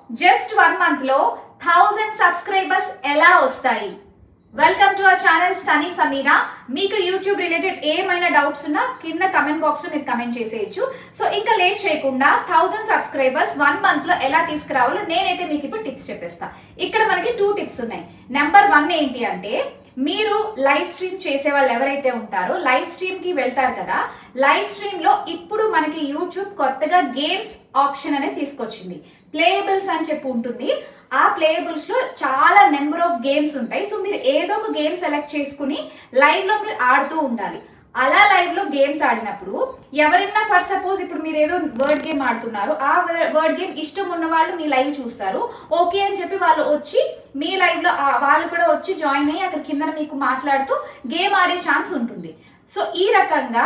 Just 1 month లో 1000 subscribers ఎలా వస్తాయి? Welcome to our channel stunning Sameera. మీకు యూట్యూబ్ రిలేటెడ్ ఏమైనా డౌట్స్ ఉన్నా కింద కమెంట్ బాక్స్ లో మీరు కమెంట్ చేసేయచ్చు. సో ఇంకా లేట్ చేయకుండా 1000 సబ్స్క్రైబర్స్ 1 month లో ఎలా తీసుకురావాలో నేనైతే మీకు ఇప్పుడు టిప్స్ చెప్పేస్తా. ఇక్కడ మనకి 2 టిప్స్ ఉన్నాయి. నెంబర్ 1 ఏంటి అంటే, మీరు లైవ్ స్ట్రీమ్ చేసే వాళ్ళు ఎవరైతే ఉంటారో లైవ్ స్ట్రీమ్ కి వెళ్తారు కదా, లైవ్ స్ట్రీమ్ లో ఇప్పుడు మనకి యూట్యూబ్ కొత్తగా గేమ్స్ ఆప్షన్ అనేది తీసుకొచ్చింది. ప్లేయబుల్స్ అని చెప్పి ఉంటుంది. ఆ ప్లేయబుల్స్ లో చాలా నెంబర్ ఆఫ్ గేమ్స్ ఉంటాయి. సో మీరు ఏదో ఒక గేమ్ సెలెక్ట్ చేసుకుని లైవ్ లో మీరు ఆడుతూ ఉండాలి. అలా లైవ్ లో గేమ్స్ ఆడినప్పుడు ఎవరైనా ఫర్ సపోజ్ ఇప్పుడు మీరు ఏదో వర్డ్ గేమ్ ఆడుతున్నారు, ఆ వర్డ్ గేమ్ ఇష్టం ఉన్న వాళ్ళు మీ లైవ్ చూస్తారు. ఓకే అని చెప్పి వాళ్ళు వచ్చి మీ లైవ్ లో వాళ్ళు కూడా వచ్చి జాయిన్ అయ్యి అక్కడ కింద మీకు మాట్లాడుతూ గేమ్ ఆడే ఛాన్స్ ఉంటుంది. సో ఈ రకంగా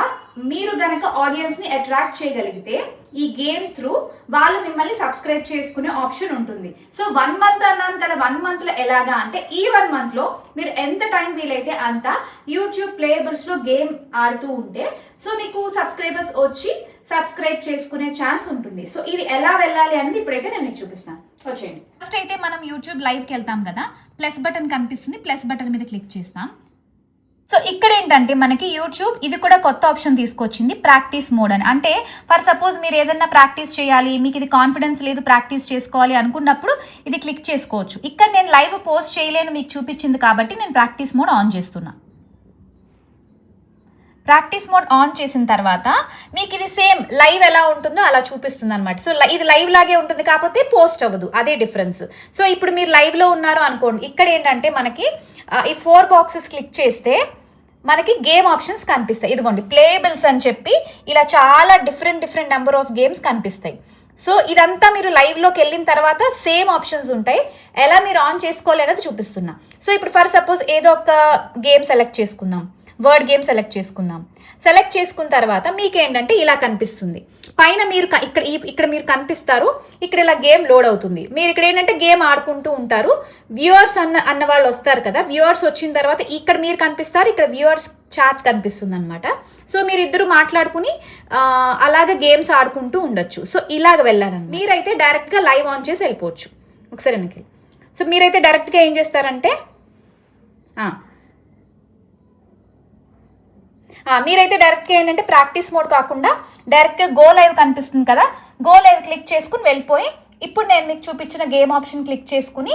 మీరు గనక ఆడియన్స్ ని అట్రాక్ట్ చేయగలిగితే ఈ గేమ్ త్రూ వాళ్ళు మిమ్మల్ని సబ్స్క్రైబ్ చేసుకునే ఆప్షన్ ఉంటుంది. సో 1 month అన్నాను కదా, 1 month లో ఎలాగా అంటే, ఈ 1 month లో మీరు ఎంత టైం వీలైతే అంత యూట్యూబ్ ప్లేయబుల్స్ లో గేమ్ ఆడుతూ ఉంటే సో మీకు సబ్స్క్రైబర్స్ వచ్చి సబ్స్క్రైబ్ చేసుకునే ఛాన్స్ ఉంటుంది. సో ఇది ఎలా వెళ్ళాలి అనేది ఇప్పుడైతే నేను మీకు చూపిస్తాను. వచ్చేయండి. ఫస్ట్ అయితే మనం యూట్యూబ్ లైవ్కి వెళ్తాం కదా, ప్లస్ బటన్ కనిపిస్తుంది, ప్లస్ బటన్ మీద క్లిక్ చేస్తాం. సో ఇక్కడ ఏంటంటే మనకి యూట్యూబ్ ఇది కూడా కొత్త ఆప్షన్ తీసుకొచ్చింది, ప్రాక్టీస్ మోడ్ అని. అంటే ఫర్ సపోజ్ మీరు ఏదైనా ప్రాక్టీస్ చేయాలి, మీకు ఇది కాన్ఫిడెన్స్ లేదు ప్రాక్టీస్ చేసుకోవాలి అనుకున్నప్పుడు ఇది క్లిక్ చేసుకోవచ్చు. ఇక్కడ నేను లైవ్ పోస్ట్ చేయలేను మీకు చూపించింది కాబట్టి నేను ప్రాక్టీస్ మోడ్ ఆన్ చేస్తున్నా. ప్రాక్టీస్ మోడ్ ఆన్ చేసిన తర్వాత మీకు ఇది సేమ్ లైవ్ ఎలా ఉంటుందో అలా చూపిస్తుంది అనమాట. సో ఇది లైవ్ లాగే ఉంటుంది, కాకపోతే పోస్ట్ అవ్వదు, అదే డిఫరెన్స్. సో ఇప్పుడు మీరు లైవ్లో ఉన్నారు అనుకోండి, ఇక్కడ ఏంటంటే మనకి ఈ 4 బాక్సెస్ క్లిక్ చేస్తే మనకి గేమ్ ఆప్షన్స్ కనిపిస్తాయి. ఇదిగోండి ప్లేయబుల్స్ అని చెప్పి ఇలా చాలా డిఫరెంట్ నెంబర్ ఆఫ్ గేమ్స్ కనిపిస్తాయి. సో ఇదంతా మీరు లైవ్లోకి వెళ్ళిన తర్వాత సేమ్ ఆప్షన్స్ ఉంటాయి. ఎలా మీరు ఆన్ చేసుకోవాలి అనేది చూపిస్తున్నా. సో ఇప్పుడు ఫర్ సపోజ్ ఏదో ఒక గేమ్ సెలెక్ట్ చేసుకుందాం, వర్డ్ గేమ్ సెలెక్ట్ చేసుకుందాం. సెలెక్ట్ చేసుకున్న తర్వాత మీకేంటంటే ఇలా కనిపిస్తుంది పైన. మీరు ఇక్కడ మీరు కనిపిస్తారు, ఇక్కడ ఇలా గేమ్ లోడ్ అవుతుంది. మీరు ఇక్కడ ఏంటంటే గేమ్ ఆడుకుంటూ ఉంటారు. వ్యూవర్స్ అన్న వాళ్ళు వస్తారు కదా, వ్యూవర్స్ వచ్చిన తర్వాత ఇక్కడ మీరు కనిపిస్తారు, ఇక్కడ వ్యూవర్స్ చాట్ కనిపిస్తుంది అనమాట. సో మీరు ఇద్దరు మాట్లాడుకుని అలాగే గేమ్స్ ఆడుకుంటూ ఉండొచ్చు. సో ఇలాగ వెళ్ళాలని మీరైతే డైరెక్ట్గా లైవ్ ఆన్ చేసి వెళ్ళిపోవచ్చు. ఒకసారి వెనక్కి. సో మీరైతే డైరెక్ట్గా ఏం చేస్తారంటే మీరైతే డైరెక్ట్గా ఏంటంటే ప్రాక్టీస్ మోడ్ కాకుండా డైరెక్ట్గా గో లైవ్ కనిపిస్తుంది కదా, గో లైవ్ క్లిక్ చేసుకుని వెళ్ళిపోయి ఇప్పుడు నేను మీకు చూపించిన గేమ్ ఆప్షన్ క్లిక్ చేసుకుని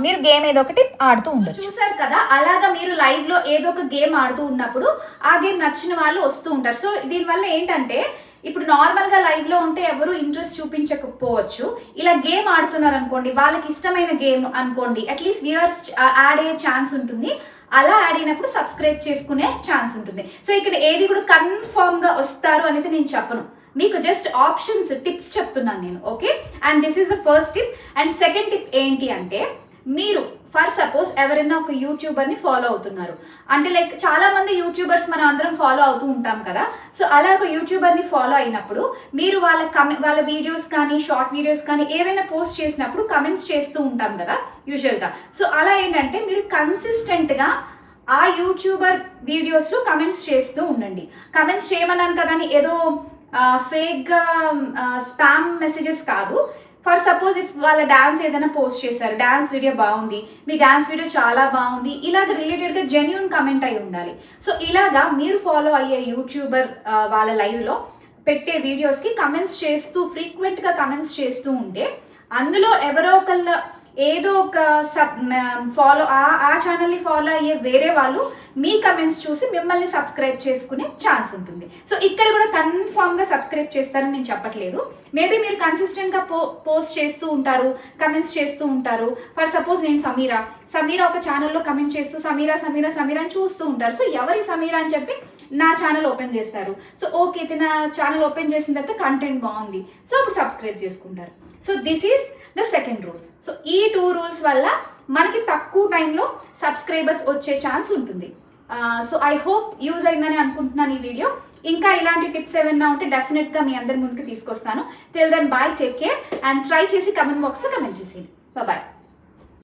మీరు గేమ్ ఏదో ఒకటి ఆడుతూ ఉండొచ్చు. చూసారు కదా, అలాగా మీరు లైవ్ లో ఏదో ఒక గేమ్ ఆడుతూ ఉన్నప్పుడు ఆ గేమ్ నచ్చిన వాళ్ళు వస్తూ ఉంటారు. సో దీనివల్ల ఏంటంటే ఇప్పుడు నార్మల్ గా లైవ్ లో ఉంటే ఎవరు ఇంట్రెస్ట్ చూపించకపోవచ్చు. ఇలా గేమ్ ఆడుతున్నారు అనుకోండి, వాళ్ళకి ఇష్టమైన గేమ్ అనుకోండి, అట్లీస్ట్ వ్యూవర్స్ యాడ్ అయ్యే ఛాన్స్ ఉంటుంది. అలా యాడ్ అయినప్పుడు సబ్స్క్రైబ్ చేసుకునే ఛాన్స్ ఉంటుంది. సో ఇక్కడ ఏది కూడా కన్ఫర్మ్ గా వస్తారు అనేది నేను చెప్పను, మీకు జస్ట్ ఆప్షన్స్ టిప్స్ చెప్తున్నాను నేను. Okay, and this is the first tip. And second tip ఏంటి అంటే, మీరు ఫర్ సపోజ్ ఎవరైనా ఒక యూట్యూబర్ని ఫాలో అవుతున్నారు అంటే, లైక్ చాలా మంది యూట్యూబర్స్ మనం అందరం ఫాలో అవుతూ ఉంటాం కదా. సో అలా ఒక యూట్యూబర్ని ఫాలో అయినప్పుడు మీరు వాళ్ళ వీడియోస్ కానీ షార్ట్ వీడియోస్ కానీ ఏవైనా పోస్ట్ చేసినప్పుడు కమెంట్స్ చేస్తూ ఉంటాం కదా యూజువల్గా. సో అలా ఏంటంటే మీరు కన్సిస్టెంట్గా ఆ యూట్యూబర్ వీడియోస్లో కమెంట్స్ చేస్తూ ఉండండి. కమెంట్స్ చేయమన్నాను కదా అని ఏదో ఫేక్గా స్పామ్ మెసేజెస్ కాదు. ఫర్ సపోజ్ ఇఫ్ వాళ్ళ డాన్స్ ఏదైనా పోస్ట్ చేశారు, డాన్స్ వీడియో బాగుంది, మీ డాన్స్ వీడియో చాలా బాగుంది, ఇలాగ రిలేటెడ్గా జెన్యూన్ కమెంట్ అయి ఉండాలి. సో ఇలాగా మీరు ఫాలో అయ్యే యూట్యూబర్ వాళ్ళ లైవ్లో పెట్టే వీడియోస్కి కమెంట్స్ చేస్తూ ఫ్రీక్వెంట్గా కమెంట్స్ చేస్తూ ఉంటే అందులో ఎవరో ఒకళ్ళ ఏదో ఒక ఫాలో ఆ ఛానల్ని ఫాలో అయ్యే వేరే వాళ్ళు మీ కమెంట్స్ చూసి మిమ్మల్ని సబ్స్క్రైబ్ చేసుకునే ఛాన్స్ ఉంటుంది. సో ఇక్కడ కూడా కన్ఫామ్గా సబ్స్క్రైబ్ చేస్తారని నేను చెప్పట్లేదు. మేబీ మీరు కన్సిస్టెంట్గా పోస్ట్ చేస్తూ ఉంటారు, కమెంట్స్ చేస్తూ ఉంటారు. ఫర్ సపోజ్ నేను సమీరా ఒక ఛానల్లో కమెంట్ చేస్తూ సమీరా అని చూస్తూ ఉంటారు. సో ఎవరి సమీరా అని చెప్పి నా ఛానల్ ఓపెన్ చేస్తారు. సో ఓకే, నా ఛానల్ ఓపెన్ చేసిన తర్వాత కంటెంట్ బాగుంది, సో అప్పుడు సబ్స్క్రైబ్ చేసుకుంటారు. So this is the second rule. So ఈ 2 రూల్స్ వల్ల మనకి తక్కువ టైంలో సబ్స్క్రైబర్స్ వచ్చే ఛాన్స్ ఉంటుంది. సో ఐ హోప్ యూజ్ అయిందని అనుకుంటున్నాను ఈ వీడియో. ఇంకా ఇలాంటి టిప్స్ ఏమైనా ఉంటే డెఫినెట్గా మీ అందరి ముందుకు తీసుకొస్తాను. Till then bye, take care, and try చేసి కమెంట్ బాక్స్లో కమెంట్ చేసేయండి. బాయ్.